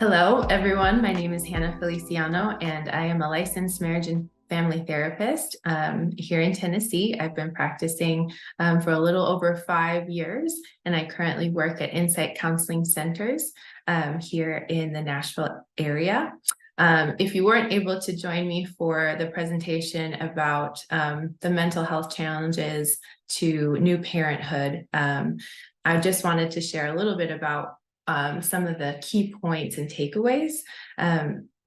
Hello, everyone. My name is Hannah Feliciano, and I am a licensed marriage and family therapist here in Tennessee. I've been practicing for a little over 5 years, and I currently work at Insight Counseling Centers here in the Nashville area. If you weren't able to join me for the presentation about the mental health challenges to new parenthood, I just wanted to share a little bit about some of the key points and takeaways.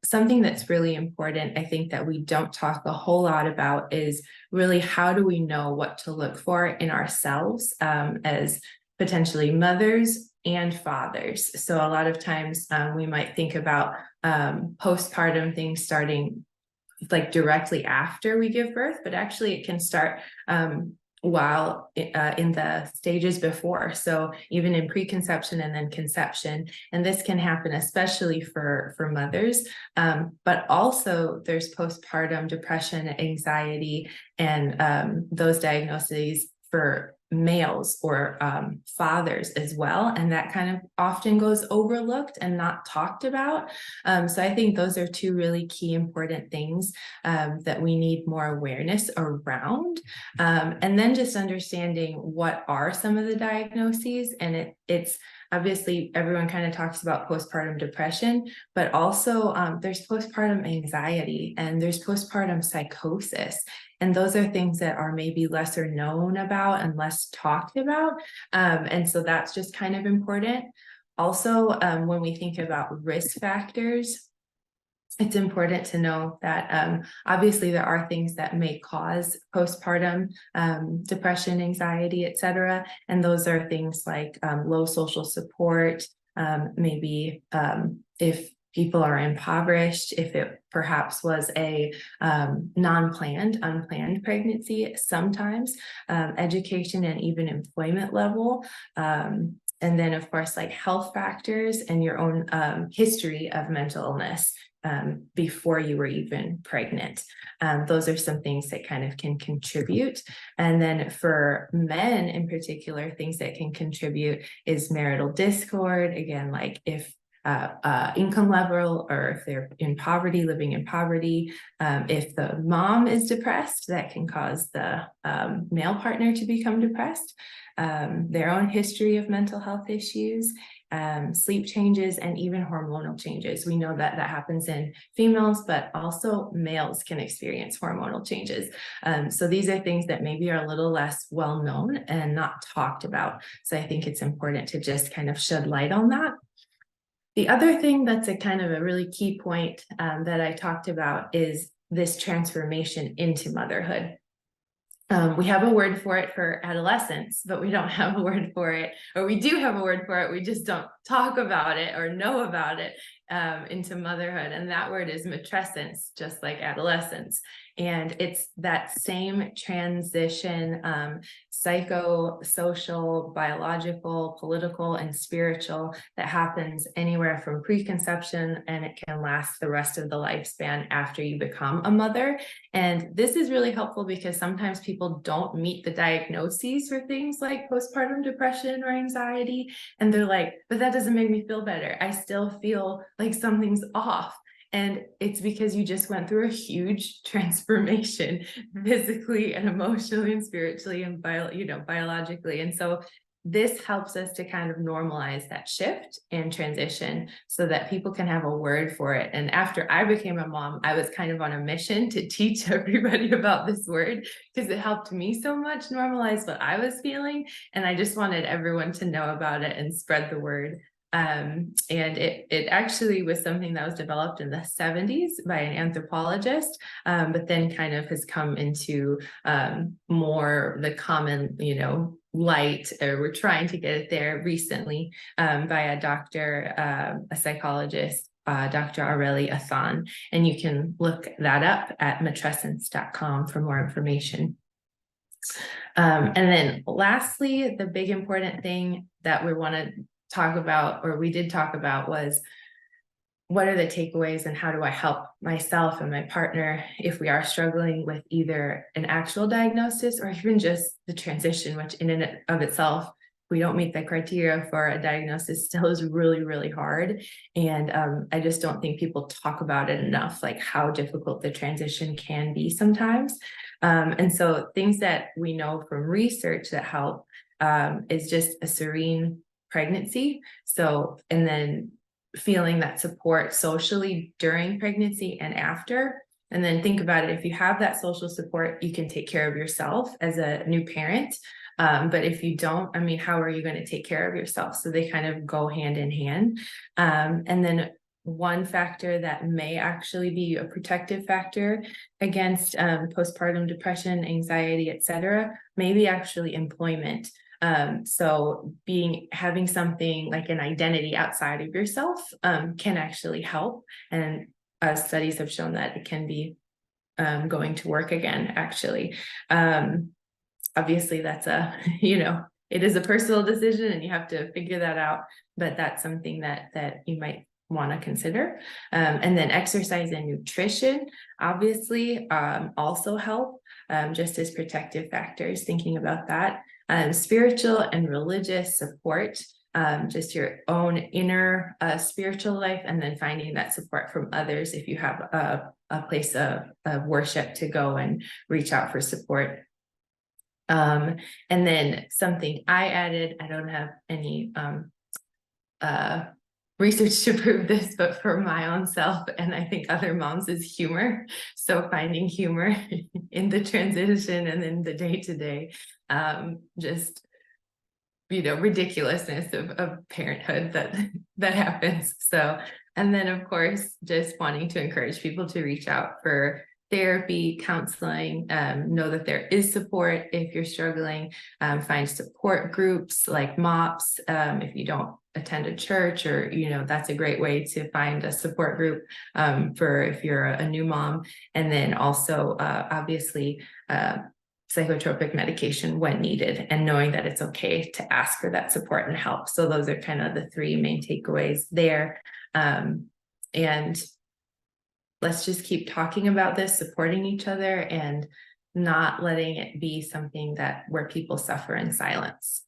Something that's really important, I think, that we don't talk a whole lot about is really how do we know what to look for in ourselves as potentially mothers and fathers. So a lot of times we might think about postpartum things starting like directly after we give birth, but actually it can start while in the stages before. So even in preconception and then conception, and this can happen especially for mothers, but also there's postpartum depression, anxiety, and those diagnoses for males or fathers as well. And that kind of often goes overlooked and not talked about. So I think those are two really key important things that we need more awareness around. And then just understanding what are some of the diagnoses. And it's obviously everyone kind of talks about postpartum depression, but also there's postpartum anxiety and there's postpartum psychosis. And those are things that are maybe lesser known about and less talked about. And so that's just kind of important. Also, when we think about risk factors, it's important to know that obviously there are things that may cause postpartum depression, anxiety, et cetera. And those are things like low social support, maybe if people are impoverished, if it perhaps was a unplanned pregnancy, sometimes education and even employment level. And then, of course, like health factors and your own history of mental illness before you were even pregnant. Those are some things that kind of can contribute. And then for men in particular, things that can contribute is marital discord. Again, like if income level, or if they're in poverty, living in poverty. If the mom is depressed, that can cause the male partner to become depressed. Their own history of mental health issues, sleep changes, and even hormonal changes. We know that that happens in females, but also males can experience hormonal changes. So these are things that maybe are a little less well known and not talked about. So I think it's important to just kind of shed light on that. The other thing that's a kind of a really key point that I talked about is this transformation into motherhood. We have a word for it for adolescence, but we don't have a word for it, or we do have a word for it, we just don't talk about it or know about it into motherhood. And that word is matrescence, just like adolescence. And it's that same transition, psychosocial, biological, political, and spiritual that happens anywhere from preconception, and it can last the rest of the lifespan after you become a mother. And this is really helpful because sometimes people don't meet the diagnoses for things like postpartum depression or anxiety. And they're like, but that doesn't make me feel better. I still feel like something's off. And it's because you just went through a huge transformation physically and emotionally and spiritually and biologically. And so this helps us to kind of normalize that shift and transition so that people can have a word for it. And after I became a mom, I was kind of on a mission to teach everybody about this word because it helped me so much normalize what I was feeling. And I just wanted everyone to know about it and spread the word. And it actually was something that was developed in the 70s by an anthropologist, but then kind of has come into more the common, light, or we're trying to get it there recently by a doctor, a psychologist, Dr. Aurelie Athan. And you can look that up at matrescence.com for more information. And then lastly, the big important thing that we want to talk about, or we did talk about, was what are the takeaways and how do I help myself and my partner if we are struggling with either an actual diagnosis or even just the transition, which in and of itself we don't meet the criteria for a diagnosis still is really, really hard. And I just don't think people talk about it enough, like how difficult the transition can be sometimes. And so things that we know from research that help is just a serene pregnancy. So, and then feeling that support socially during pregnancy and after. And then think about it, if you have that social support, you can take care of yourself as a new parent. But if you don't, I mean, how are you going to take care of yourself? So they kind of go hand in hand. And then one factor that may actually be a protective factor against postpartum depression, anxiety, etc., maybe actually employment. So having something like an identity outside of yourself can actually help. And studies have shown that it can be going to work again, actually. Obviously that's it is a personal decision and you have to figure that out, but that's something that you might want to consider. And then exercise and nutrition obviously also help, just as protective factors, thinking about that. Spiritual and religious support, just your own inner spiritual life, and then finding that support from others if you have a place of worship to go and reach out for support. And then something I added, I don't have any research to prove this, but for my own self, and I think other moms, is humor. So finding humor in the transition and in the day-to-day, just ridiculousness of parenthood that happens. So, and then of course, just wanting to encourage people to reach out for therapy, counseling, know that there is support if you're struggling, find support groups like MOPS. If you don't attend a church, or that's a great way to find a support group for if you're a new mom. And then also obviously psychotropic medication when needed, and knowing that it's okay to ask for that support and help. So those are kind of the three main takeaways there. And let's just keep talking about this, supporting each other, and not letting it be something where people suffer in silence.